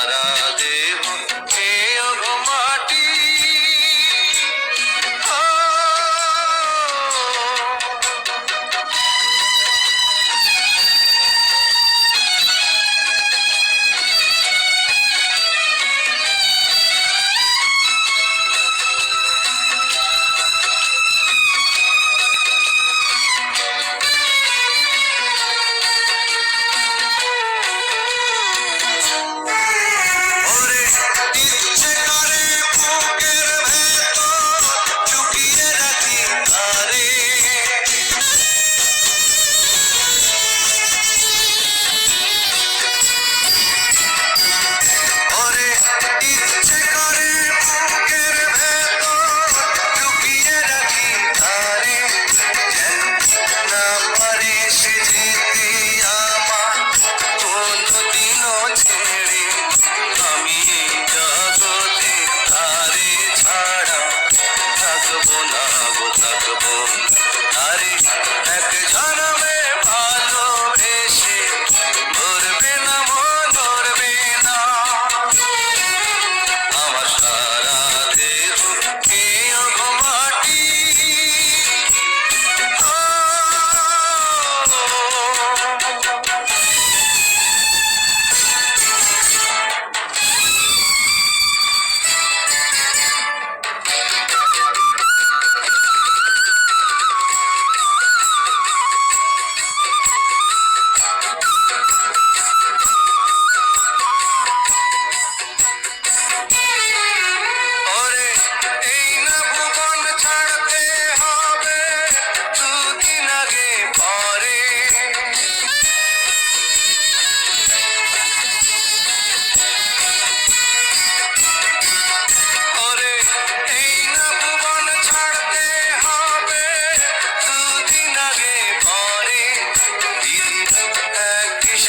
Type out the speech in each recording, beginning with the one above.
সারা দেহ খেয়ে গো মাটি।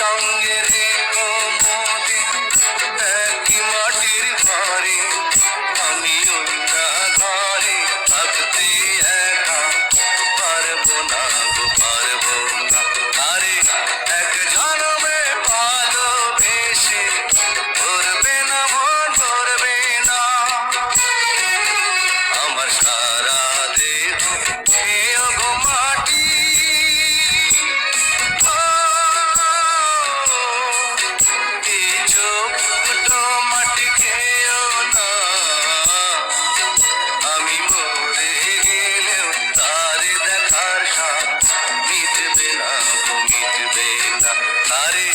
সঙ্গে রেখো মোদের একই মাটির ঘরে, আমি ওই না ঘরে থাকতে একা পারবো না গো পারবো না। আরে এক জন্মে ভালোবেসে ভরবে না মন ভরবে না। আমার সারা দেহ খেয়ে গো মাটি। আমি মরে গেলেও তারে দেখার স্বাদ মিটবে না গো মিটবে না। আরে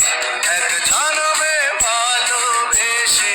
এক জন্মে ভালোবেসে